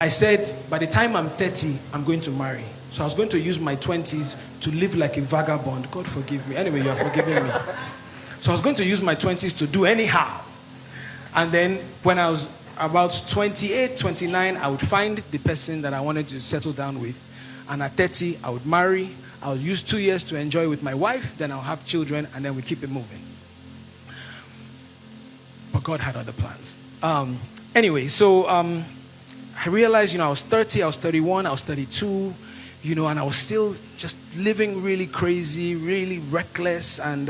I said, by the time I'm 30, I'm going to marry. So I was going to use my 20s to live like a vagabond. God forgive me. Anyway, you are forgiving me. So I was going to use my 20s to do anyhow. And then when I was about 28, 29, I would find the person that I wanted to settle down with. And at 30, I would marry. I would use 2 years to enjoy with my wife. Then I'll have children, and then we keep it moving. But God had other plans. Anyway, so I realized, I was 30, I was 31, I was 32, and I was still just living really crazy, really reckless. And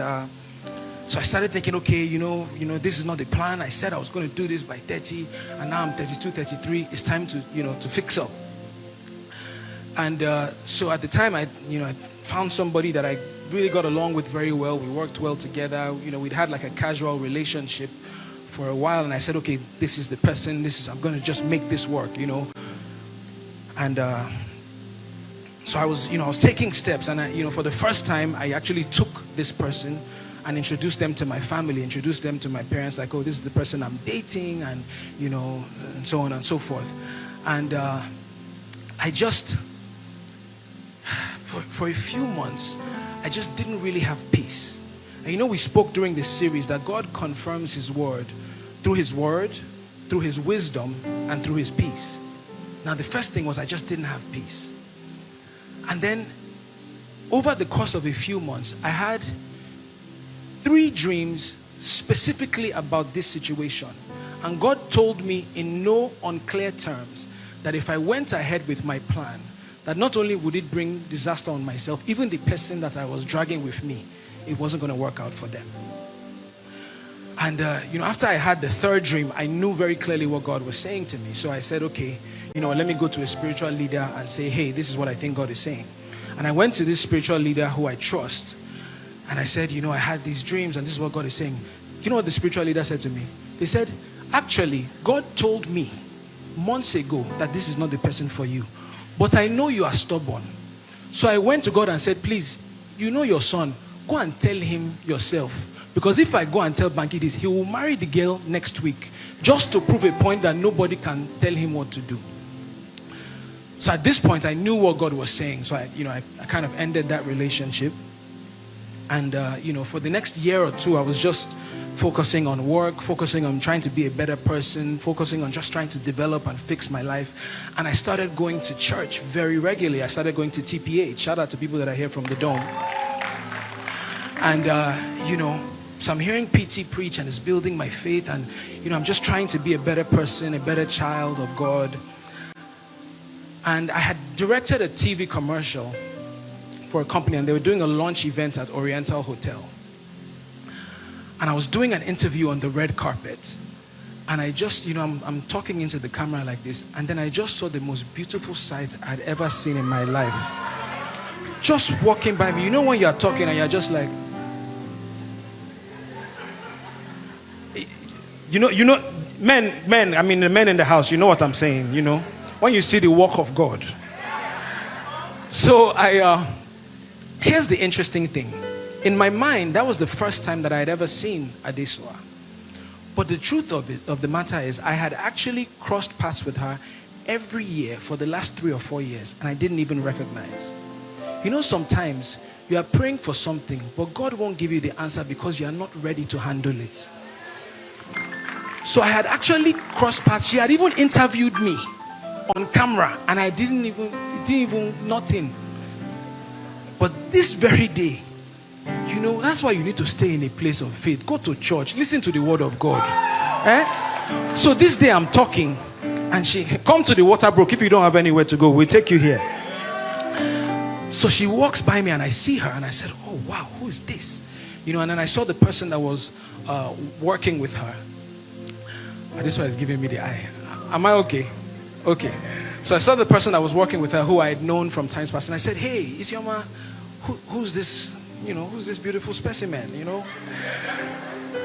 so I started thinking, okay, this is not the plan. I said I was going to do this by 30, and now I'm 32, 33. It's time to, to fix up. And so at the time, I found somebody that I really got along with very well. We worked well together. We'd had like a casual relationship for a while, and I said, okay, this is the person. I'm going to just make this work, And so I was taking steps, and for the first time, I actually took this person and introduced them to my family, introduced them to my parents, like, oh, this is the person I'm dating, and and so on and so forth. And I just, for a few months, I just didn't really have peace. And we spoke during this series that God confirms his word, through his wisdom, and through his peace. Now, the first thing was I just didn't have peace. And then, over the course of a few months, I had 3 dreams specifically about this situation. And God told me in no unclear terms that if I went ahead with my plan, that not only would it bring disaster on myself, even the person that I was dragging with me, it wasn't going to work out for them. And after I had the 3rd dream, I knew very clearly what God was saying to me. So I said, okay, let me go to a spiritual leader and say, hey, this is what I think God is saying. And I went to this spiritual leader who I trust, and I said, I had these dreams, and this is what God is saying. Do you know what the spiritual leader said to me? They said, actually, God told me months ago that this is not the person for you, but I know you are stubborn. So I went to God and said, please, your son, go and tell him yourself. Because if I go and tell Banky this, he will marry the girl next week, just to prove a point that nobody can tell him what to do. So at this point, I knew what God was saying. So I kind of ended that relationship. And for the next year or 2, I was just focusing on work, focusing on trying to be a better person, focusing on just trying to develop and fix my life. And I started going to church very regularly. I started going to TPH. Shout out to people that are here from the Dome. And so I'm hearing PT preach, and it's building my faith, and I'm just trying to be a better person, a better child of God. And I had directed a TV commercial for a company, and they were doing a launch event at Oriental Hotel. And I was doing an interview on the red carpet, and I just, I'm talking into the camera like this, and then I just saw the most beautiful sight I'd ever seen in my life. Just walking by me. When you're talking and you're just like, men, I mean the men in the house, you know what I'm saying, when you see the work of God. So here's the interesting thing. In my mind, that was the first time that I had ever seen Adesua. But the truth of the matter is, I had actually crossed paths with her every year for the last 3 or 4 years, and I didn't even recognize. Sometimes you are praying for something, but God won't give you the answer because you are not ready to handle it. So I had actually crossed paths. She had even interviewed me on camera, and I didn't even nothing. But this very day, that's why you need to stay in a place of faith. Go to church, listen to the word of God. So this day I'm talking, and she come to the water brook. If you don't have anywhere to go, we'll take you here. So she walks by me, and I see her, and I said, oh wow, who is this? And then I saw the person that was working with her. This one is giving me the eye. Am I okay? Okay. So I saw the person that was working with her, who I had known from times past, and I said, hey, Isioma, who's this, who's this beautiful specimen,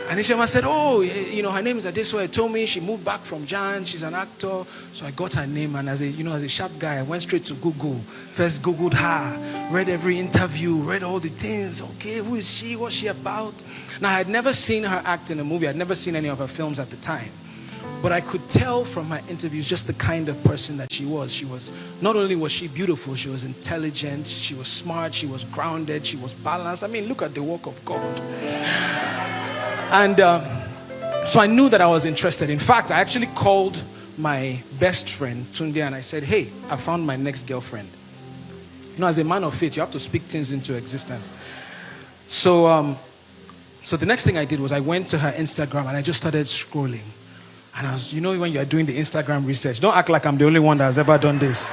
And Isioma said, oh, her name is Adesua. He told me she moved back from Jan. She's an actor. So I got her name, and as a sharp guy, I went straight to Google. First Googled her, read every interview, read all the things. Okay, who is she? What's she about? Now, I had never seen her act in a movie. I'd never seen any of her films at the time. But I could tell from her interviews just the kind of person that she was. She was, not only was she beautiful, she was intelligent, she was smart, she was grounded, she was balanced. I mean, look at the work of God. And so I knew that I was interested. In fact, I actually called my best friend, Tunde, and I said, hey, I found my next girlfriend. You know, as a man of faith, you have to speak things into existence. So the next thing I did was I went to her Instagram and I just started scrolling. And I was, you know, when you're doing the Instagram research, don't act like I'm the only one that has ever done this.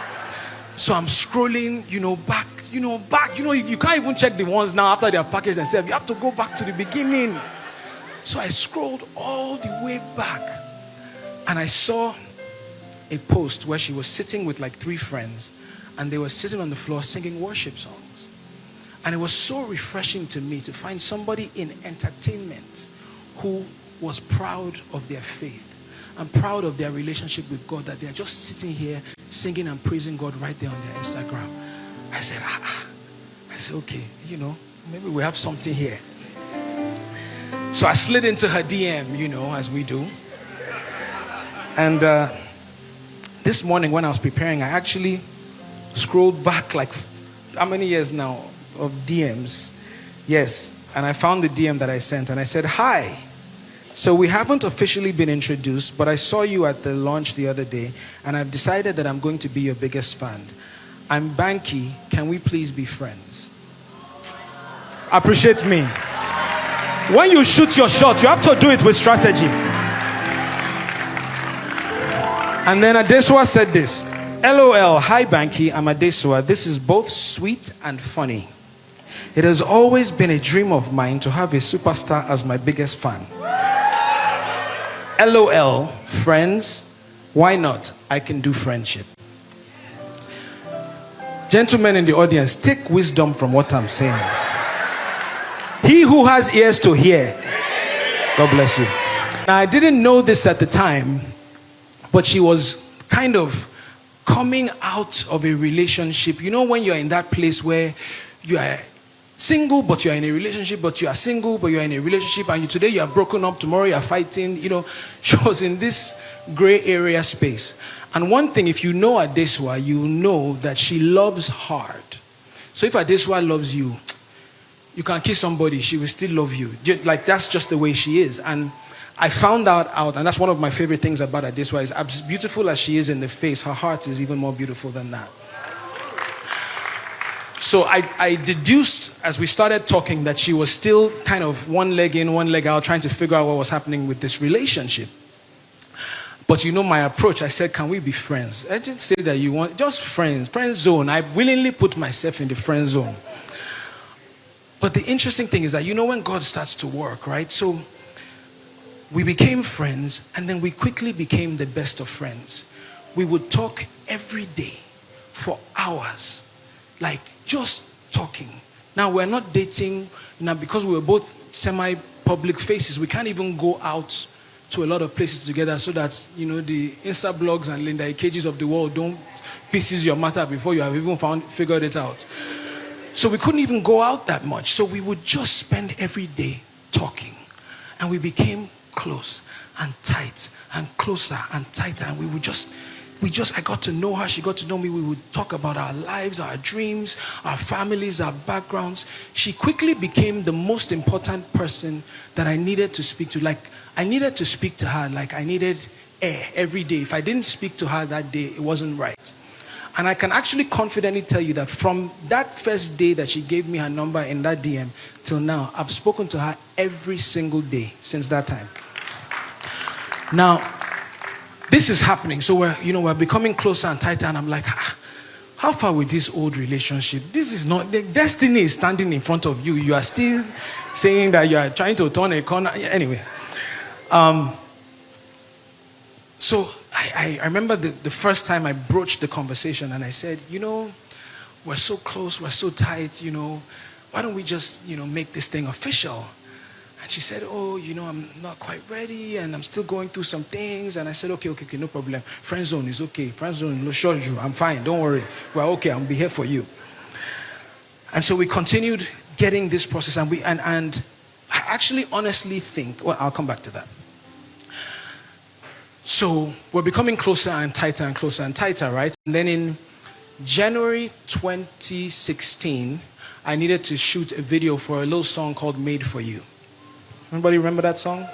So I'm scrolling, back. You can't even check the ones now after they're packaged and said, you have to go back to the beginning. So I scrolled all the way back and I saw a post where she was sitting with like 3 friends and they were sitting on the floor singing worship songs. And it was so refreshing to me to find somebody in entertainment who was proud of their faith and proud of their relationship with God, that they're just sitting here singing and praising God right there on their Instagram. I said, okay, maybe we have something here. So I slid into her DM, as we do. And this morning when I was preparing, I actually scrolled back like, how many years now of DMs? Yes. And I found the DM that I sent and I said, hi. So we haven't officially been introduced, but I saw you at the launch the other day and I've decided that I'm going to be your biggest fan. I'm Banky. Can we please be friends? Appreciate me. When you shoot your shot, you have to do it with strategy. And then Adesua said this. LOL, hi Banky, I'm Adesua. This is both sweet and funny. It has always been a dream of mine to have a superstar as my biggest fan. LOL, friends, why not? I can do friendship. Gentlemen in the audience, take wisdom from what I'm saying. He who has ears to hear. God bless you. Now, I didn't know this at the time, but she was kind of coming out of a relationship. You know, when you're in that place where you are single, but you're in a relationship, but you are single, but you're in a relationship, and today you are broken up, tomorrow you are fighting. She was in this gray area space. And one thing, if you know Adesua, you know that she loves hard. So if Adesua loves you, you can kiss somebody, she will still love you. Like, that's just the way she is. And I found out, and that's one of my favorite things about Adesua, is as beautiful as she is in the face, her heart is even more beautiful than that. So I deduced, as we started talking, that she was still kind of one leg in, one leg out, trying to figure out what was happening with this relationship. But my approach, I said, can we be friends? I didn't say that you want, just friends, friend zone. I willingly put myself in the friend zone. But the interesting thing is that, when God starts to work, right? So we became friends, and then we quickly became the best of friends. We would talk every day for hours, like just talking. Now, we're not dating, because we were both semi-public faces. We can't even go out to a lot of places together so that, the Insta blogs and Linda Ikeji's of the world don't pieces your matter before you have even figured it out. So we couldn't even go out that much. So we would just spend every day talking. And we became close and tight and closer and tighter. And I got to know her. She got to know me. We would talk about our lives, our dreams, our families, our backgrounds. She quickly became the most important person that I needed to speak to. Like, I needed to speak to her like I needed air every day. If I didn't speak to her that day, it wasn't right. And I can actually confidently tell you that from that first day that she gave me her number in that DM till now, I've spoken to her every single day since that time. Now, this is happening. So we're becoming closer and tighter, and I'm like, how far with this old relationship? This is not, the destiny is standing in front of you. You are still saying that you are trying to turn a corner. Anyway. So I remember the first time I broached the conversation and I said, we're so close, we're so tight, why don't we just, make this thing official? And she said, oh, I'm not quite ready and I'm still going through some things. And I said, okay, no problem. Friend zone is okay. Friend zone, no sure you. I'm fine, don't worry. We're okay, I'll be here for you. And so we continued getting this process, and I actually honestly think, well, I'll come back to that. So we're becoming closer and tighter and closer and tighter, right? And then in January 2016, I needed to shoot a video for a little song called Made For You. Anybody remember that song?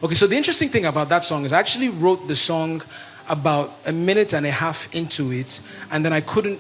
Okay, so the interesting thing about that song is I actually wrote the song about a minute and a half into it, and then I couldn't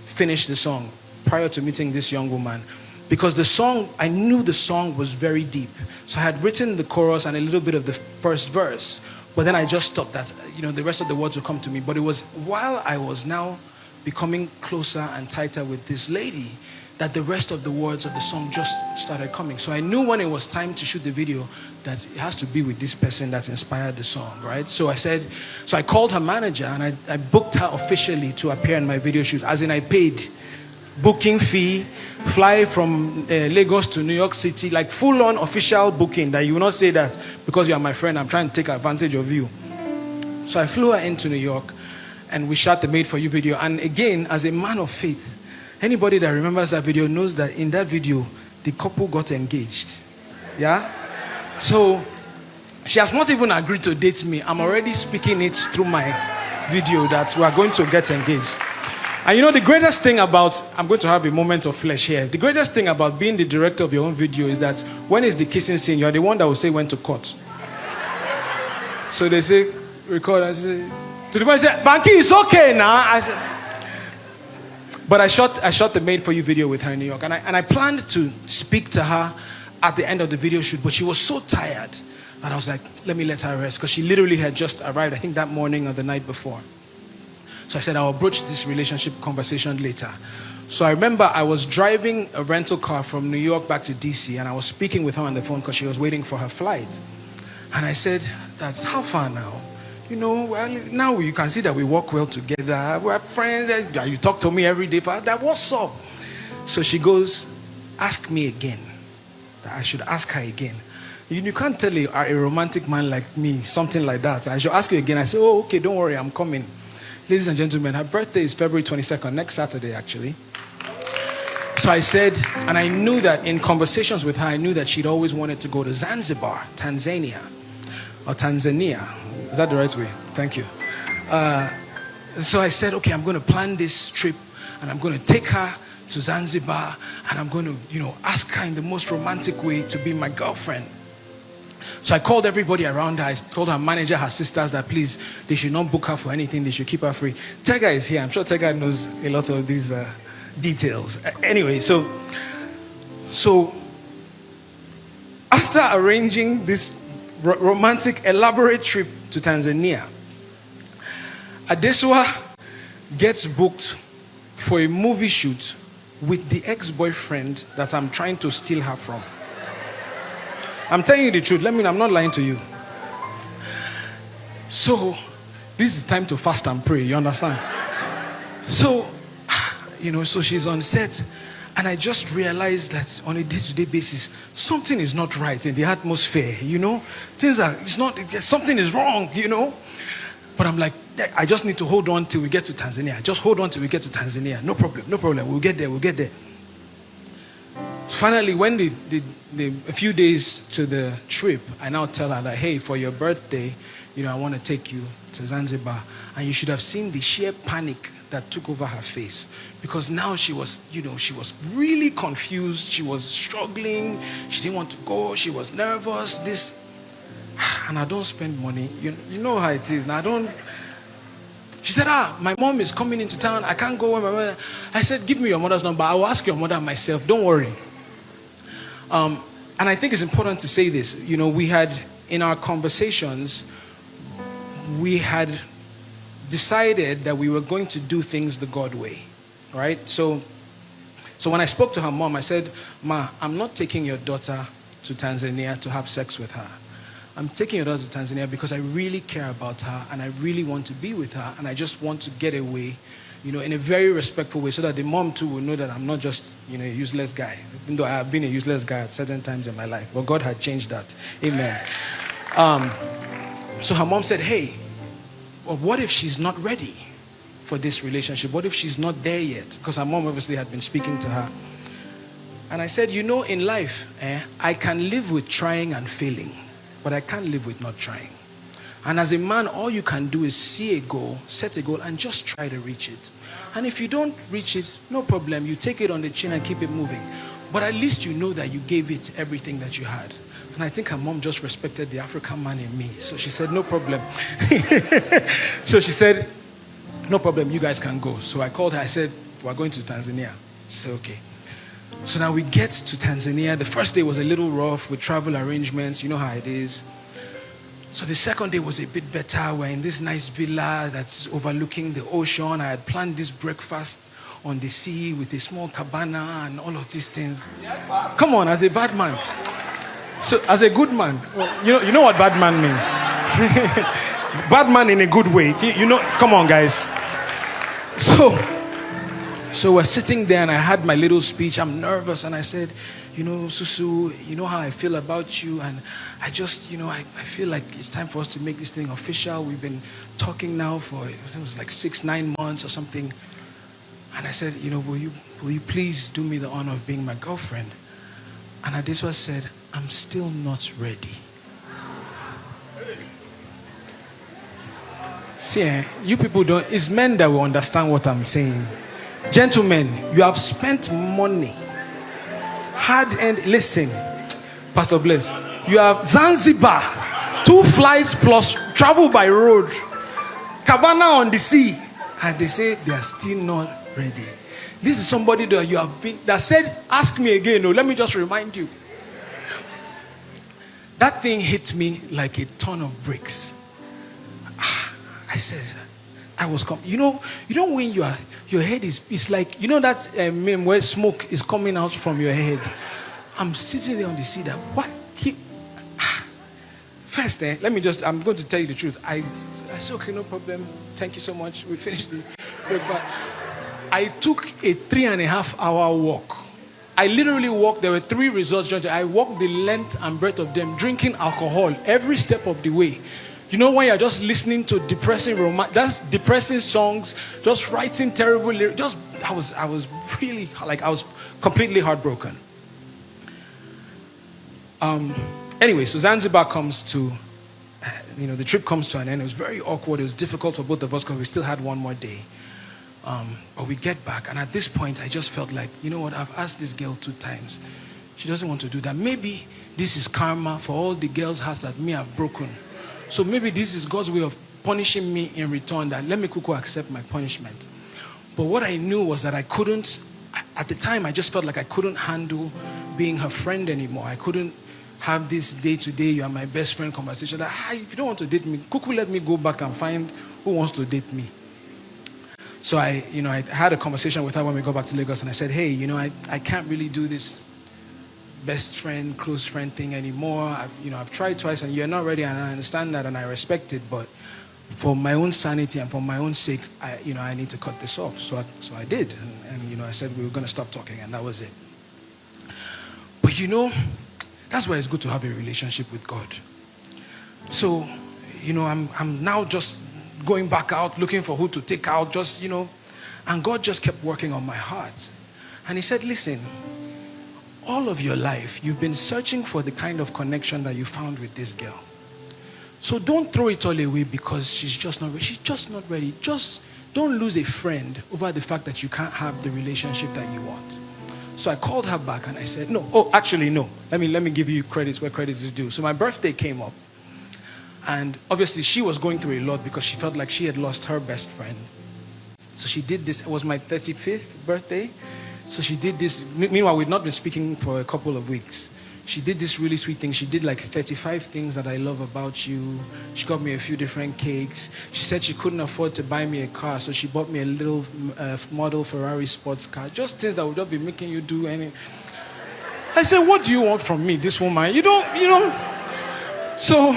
finish the song prior to meeting this young woman, because the song, I knew the song was very deep. So I had written the chorus and a little bit of the first verse, but then I just stopped that, the rest of the words would come to me. But it was while I was now becoming closer and tighter with this lady that the rest of the words of the song just started coming. So I knew when it was time to shoot the video that it has to be with this person that inspired the song, right? So I called her manager and I booked her officially to appear in my video shoot, as in I paid booking fee, fly from Lagos to New York City, like full-on official booking, that you will not say that because you are my friend, I'm trying to take advantage of you. So I flew her into New York and we shot the Made For You video. And again, as a man of faith, anybody that remembers that video knows that in that video, the couple got engaged. Yeah? So she has not even agreed to date me. I'm already speaking it through my video that we are going to get engaged. And the greatest thing about, I'm going to have a moment of flesh here. The greatest thing about being the director of your own video is that when it's the kissing scene, you're the one that will say when to cut. So they say, record, and say, to the point, say, Banky, it's okay now. I said, but I shot the Made For You video with her in New York, and I planned to speak to her at the end of the video shoot, but she was so tired that I was like, let me let her rest, because she literally had just arrived, I think that morning or the night before. So I said, I'll broach this relationship conversation later. So I remember I was driving a rental car from New York back to DC, and I was speaking with her on the phone because she was waiting for her flight. And I said, that's how far now? Well, now you can see that we work well together. We're friends. You talk to me every day. That, what's up? So she goes, ask me again. I should ask her again. You can't tell a romantic man like me something like that. I should ask you again. I said, oh, okay, don't worry, I'm coming. Ladies and gentlemen, her birthday is February 22nd, next Saturday, actually. So I said, and I knew that in conversations with her, I knew that she'd always wanted to go to Zanzibar, Tanzania. Is that the right way? Thank you. So I said, okay, I'm going to plan this trip, and I'm going to take her to Zanzibar, and I'm going to, ask her in the most romantic way to be my girlfriend. So I called everybody around her. I told her manager, her sisters, that please, they should not book her for anything. They should keep her free. Tega is here. I'm sure Tega knows a lot of these details. Anyway, so after arranging this romantic, elaborate trip to Tanzania, Adesua gets booked for a movie shoot with the ex-boyfriend that I'm trying to steal her from. I'm telling you the truth. I'm not lying to you. So, this is time to fast and pray. You understand? So, so she's on set, and I just realized that on a day-to-day basis, something is not right in the atmosphere. Something is wrong. But I'm like, I just need to hold on till we get to Tanzania. Just hold on till we get to Tanzania. No problem. We'll get there. Finally, when a few days to the trip, I now tell her that, hey, for your birthday, I want to take you to Zanzibar. And you should have seen the sheer panic that took over her face. Because now she was really confused. She was struggling. She didn't want to go. She was nervous. And I don't spend money. You know how it is. Now She said, my mom is coming into town. I can't go. I said, give me your mother's number. I will ask your mother myself. Don't worry. And I think it's important to say this. We had, in our conversations, we had decided that we were going to do things the God way, right? So when I spoke to her mom, I said, Ma, I'm not taking your daughter to Tanzania to have sex with her. I'm taking your daughter to Tanzania because I really care about her, and I really want to be with her, and I just want to get away, in a very respectful way, so that the mom too will know that I'm not just, a useless guy, even though I have been a useless guy at certain times in my life, but God had changed that. Amen. So her mom said, hey, well, what if she's not ready for this relationship? What if she's not there yet? Because her mom obviously had been speaking to her. And I said, in life, I can live with trying and failing, but I can't live with not trying. And as a man, all you can do is see a goal, set a goal, and just try to reach it. And if you don't reach it, no problem. You take it on the chin and keep it moving. But at least you know that you gave it everything that you had. And I think her mom just respected the African man in me. So she said, no problem. So she said, no problem, you guys can go. So I called her. I said, we're going to Tanzania. She said, okay. So now we get to Tanzania. The first day was a little rough with travel arrangements. You know how it is. So the second day was a bit better. We're in this nice villa that's overlooking the ocean. I had planned this breakfast on the sea with a small cabana and all of these things. Come on, as a bad man. So as a good man, you know what bad man means. Bad man in a good way. You know, come on guys. So we're sitting there and I had my little speech. I'm nervous and I said, you know, Susu, you know how I feel about you, and I just, you know, I feel like it's time for us to make this thing official. We've been talking now for, it was like 6-9 months or something. And I said, you know, will you please do me the honor of being my girlfriend? And Adesua said, I'm still not ready. See, you people don't, it's men that will understand what I'm saying. Gentlemen, you have spent money. Hard-earned, listen, Pastor Bless, you have Zanzibar, 2 flights plus travel by road, cabana on the sea, and they say they are still not ready. This is somebody that you have been, that said, ask me again. No, let me just remind you. That thing hit me like a ton of bricks. I said, I was you know when your head is, it's like, you know that meme where smoke is coming out from your head. I'm sitting there on the seat that what first let me just, I'm going to tell you the truth. I said, okay, no problem, thank you so much, we finished the breakfast. I took a 3.5-hour walk. I literally walked, there were 3 resorts. I walked the length and breadth of them, drinking alcohol every step of the way. You know, when you're just listening to depressing songs, just writing terrible lyrics, I was really, like, I was completely heartbroken. Anyway, so Zanzibar comes to, the trip comes to an end. It was very awkward. It was difficult for both of us because we still had one more day. But we get back, and at this point, I just felt like, you know what, I've asked this girl 2 times. She doesn't want to do that. Maybe this is karma for all the girls' hearts that me have broken. So maybe this is God's way of punishing me in return, that let me kuku accept my punishment. But what I knew was that I couldn't, at the time, I just felt like I couldn't handle being her friend anymore. I couldn't have this day-to-day, you are my best friend conversation. That, if you don't want to date me, kuku, let me go back and find who wants to date me. So I had a conversation with her when we got back to Lagos, and I said, hey, I can't really do this best friend, close friend thing anymore. I've tried twice and you're not ready, and I understand that and I respect it, but for my own sanity and for my own sake, I need to cut this off. So I did, and I said we were going to stop talking, and that was it. But that's why it's good to have a relationship with God. So, I'm now just going back out, looking for who to take out, and God just kept working on my heart. And he said, listen, all of your life, you've been searching for the kind of connection that you found with this girl. So don't throw it all away because she's just not ready. She's just not ready. Just don't lose a friend over the fact that you can't have the relationship that you want. So I called her back and I said, no. Oh, actually, no. Let me give you credits where credits is due. So my birthday came up. And obviously she was going through a lot because she felt like she had lost her best friend. So she did this. It was my 35th birthday. So she did this. Meanwhile, we'd not been speaking for a couple of weeks. She did this really sweet thing. She did like 35 things that I love about you. She got me a few different cakes. She said she couldn't afford to buy me a car, so she bought me a little model Ferrari sports car. Just things that would not be making you do anything. I said, what do you want from me, this woman? You don't. So,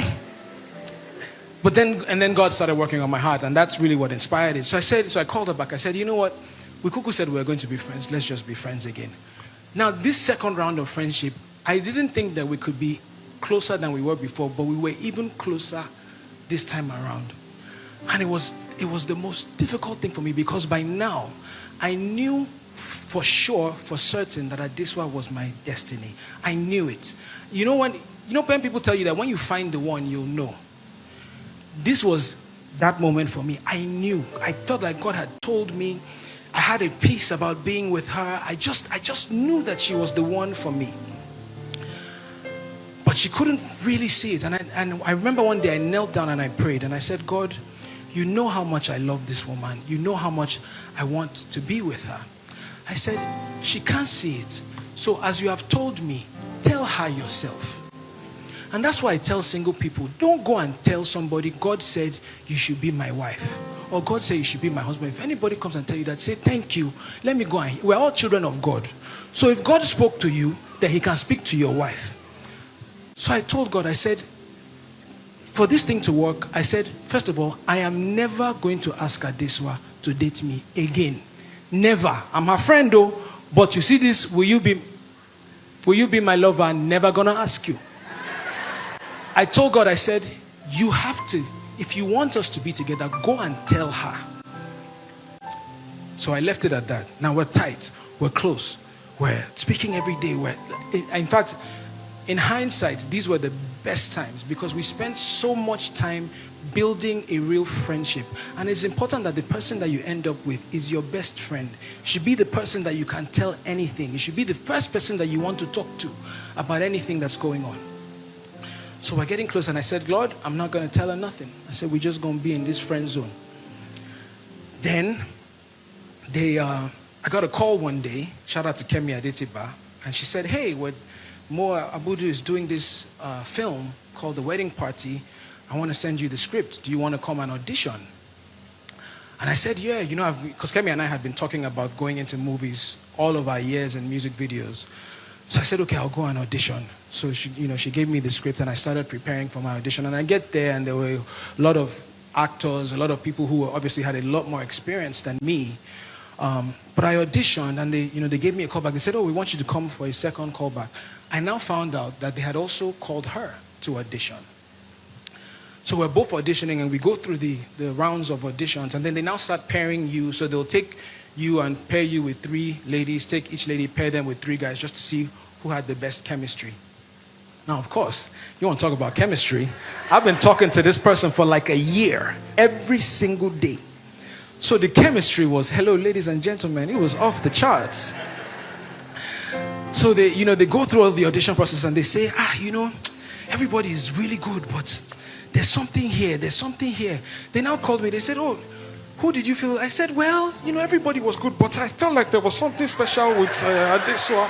but then God started working on my heart, and that's really what inspired it. So I called her back. I said, you know what? We kuku said we were going to be friends. Let's just be friends again. Now, this second round of friendship, I didn't think that we could be closer than we were before, but we were even closer this time around. And it was the most difficult thing for me because by now, I knew for sure, for certain, that Adesua was my destiny. I knew it. When people tell you that when you find the one, you'll know. this was that moment for me. I felt like God had told me. I had a peace about being with her. I just knew that she was the one for me. But she couldn't really see it. And I remember one day I knelt down and I prayed and I said, God, you know how much I love this woman. You know how much I want to be with her. I said, she can't see it. So as you have told me, tell her yourself. And that's why I tell single people, don't go and tell somebody, God said you should be my wife. Or God said you should be my husband. If anybody comes and tell you that, say, thank you. Let me go and we're all children of God. So if God spoke to you, then he can speak to your wife. So I told God, I said, for this thing to work, I said, first of all, I am never going to ask Adesua to date me again. Never. I'm her friend though, but you see this, will you be my lover? I'm never gonna ask you. I told God, I said, you have to, if you want us to be together, go and tell her. So I left it at that. Now we're tight, we're close, we're speaking every day. In fact, in hindsight, these were the best times because we spent so much time building a real friendship. And it's important that the person that you end up with is your best friend. It should be the person that you can tell anything. It should be the first person that you want to talk to about anything that's going on. So we're getting close and I said, Lord, I'm not going to tell her nothing. I said, we're just going to be in this friend zone. Then I got a call one day, shout out to Kemi Adetiba, and she said, hey, Mo Abudu is doing this film called The Wedding Party. I want to send you the script. Do you want to come and audition? And I said, yeah, you know, because Kemi and I had been talking about going into movies all of our years and music videos. So I said, okay, I'll go and audition. So she gave me the script and I started preparing for my audition. And I get there and there were a lot of actors, a lot of people who obviously had a lot more experience than me. But I auditioned and they gave me a callback. They said, oh, we want you to come for a second callback. I now found out that they had also called her to audition. So we're both auditioning and we go through the rounds of auditions and then they now start pairing you. So they'll take you and pair you with 3 ladies, take each lady, pair them with 3 guys just to see who had the best chemistry. Now, of course, you want to talk about chemistry. I've been talking to this person for like a year, every single day. So the chemistry was, hello, ladies and gentlemen, it was off the charts. So they go through all the audition process and they say, everybody is really good, but there's something here, They now called me, they said, oh, who did you feel? I said, well, everybody was good, but I felt like there was something special with Adesua.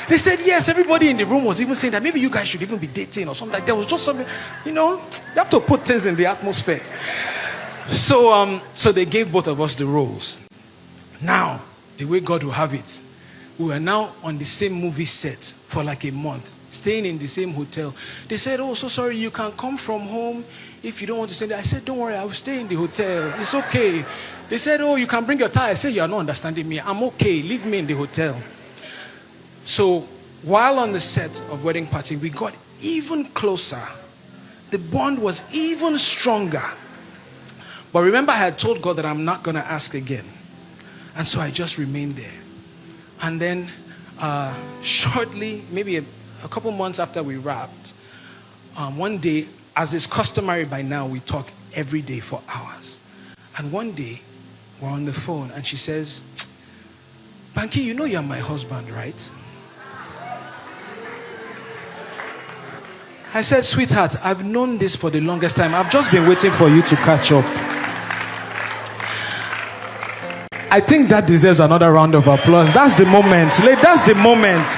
They said, yes, everybody in the room was even saying that maybe you guys should even be dating or something. Like there was just something, you have to put things in the atmosphere. So they gave both of us the roles. Now, the way God will have it, we were now on the same movie set for like a month, staying in the same hotel. They said, oh, so sorry, you can come from home if you don't want to stay there. I said, don't worry, I will stay in the hotel. It's okay. They said, oh, you can bring your tie. I said, you are not understanding me. I'm okay. Leave me in the hotel. So while on the set of Wedding Party, we got even closer. The bond was even stronger. But remember, I had told God that I'm not going to ask again. And so I just remained there. And then shortly, maybe a couple months after we wrapped, one day, as is customary by now, we talk every day for hours. And one day, we're on the phone and she says, Banky, you know you're my husband, right? I said, sweetheart, I've known this for the longest time. I've just been waiting for you to catch up. I think that deserves another round of applause. That's the moment. That's the moment.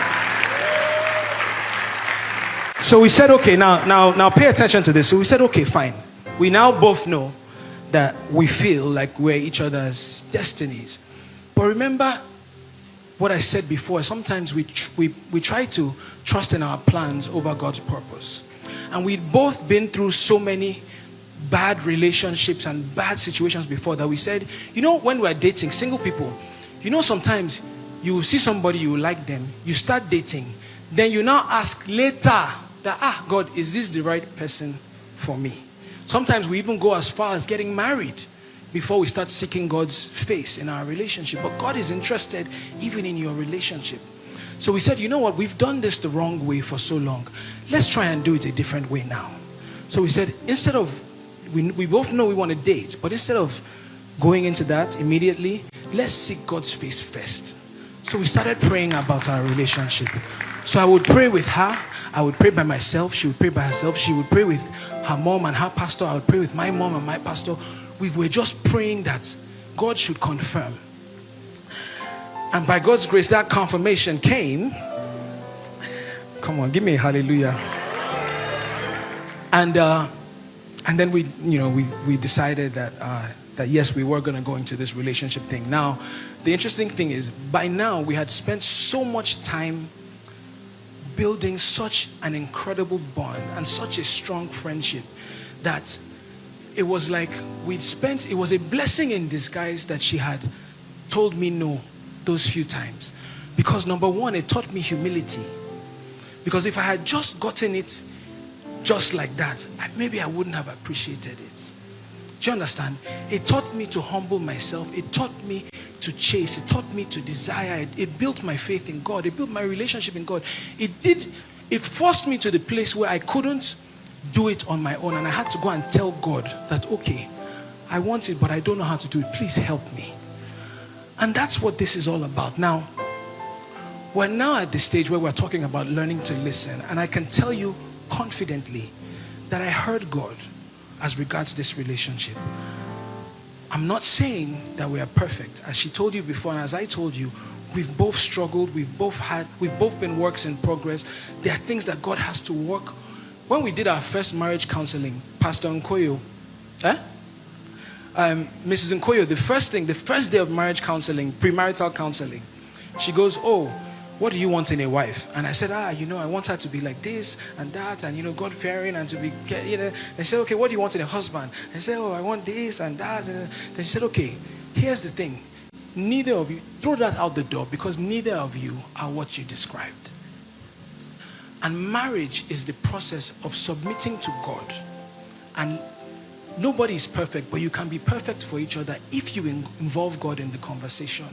So we said, okay, now pay attention to this. So we said, okay, fine. We now both know that we feel like we're each other's destinies. But remember what I said before. Sometimes we try to trust in our plans over God's purpose. And we'd both been through so many bad relationships and bad situations before that we said, when we're dating, single people, sometimes you see somebody, you like them, you start dating, then you now ask later that, God, is this the right person for me? Sometimes we even go as far as getting married before we start seeking God's face in our relationship. But God is interested even in your relationship. So we said, you know what, we've done this the wrong way for so long. Let's try and do it a different way now. So we said, instead of we both know we want to date, but instead of going into that immediately, let's seek God's face first. So we started praying about our relationship. So I would pray with her, I would pray by myself, she would pray by herself, she would pray with her mom and her pastor, I would pray with my mom and my pastor. We were just praying that God should confirm. And by God's grace, that confirmation came. Come on, give me a hallelujah. And then we decided that yes, we were going to go into this relationship thing. Now, the interesting thing is, by now we had spent so much time building such an incredible bond and such a strong friendship that it was like it was a blessing in disguise that she had told me no those few times. Because number one, it taught me humility. Because if I had just gotten it just like that, maybe I wouldn't have appreciated it. Do you understand? It taught me to humble myself. It taught me to chase. It taught me to desire. It built my faith in God. It built my relationship in God. It forced me to the place where I couldn't do it on my own, and I had to go and tell God that, okay, I want it, but I don't know how to do it. Please help me. And that's what this is all about. Now, we're now at the stage where we're talking about learning to listen, and I can tell you confidently that I heard God as regards this relationship. I'm not saying that we are perfect. As she told you before, and as I told you, we've both struggled, we've both been works in progress. There are things that God has to work. When we did our first marriage counseling, Pastor Nkoyo, Mrs. Nkoyo, the first day of marriage counseling, premarital counseling, she goes, oh, what do you want in a wife? And I said, I want her to be like this and that, and God-fearing, and to be, And she said, okay, what do you want in a husband? And I said, oh, I want this and that. And then she said, okay, here's the thing. Neither of you, throw that out the door, because neither of you are what you described. And marriage is the process of submitting to God. And nobody is perfect, but you can be perfect for each other if you involve God in the conversation.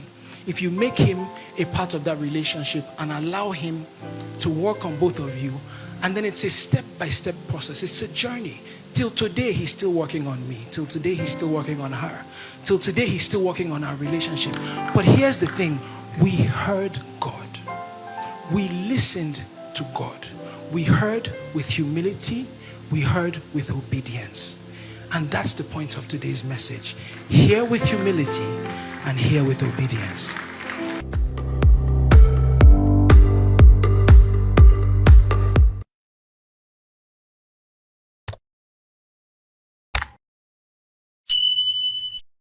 If you make him a part of that relationship and allow him to work on both of you, and then it's a step-by-step process. It's a journey. Till today, he's still working on me. Till today, he's still working on her. Till today, he's still working on our relationship. But here's the thing. We heard God. We listened to God. We heard with humility. We heard with obedience. And that's the point of today's message. Hear with humility and hear with obedience.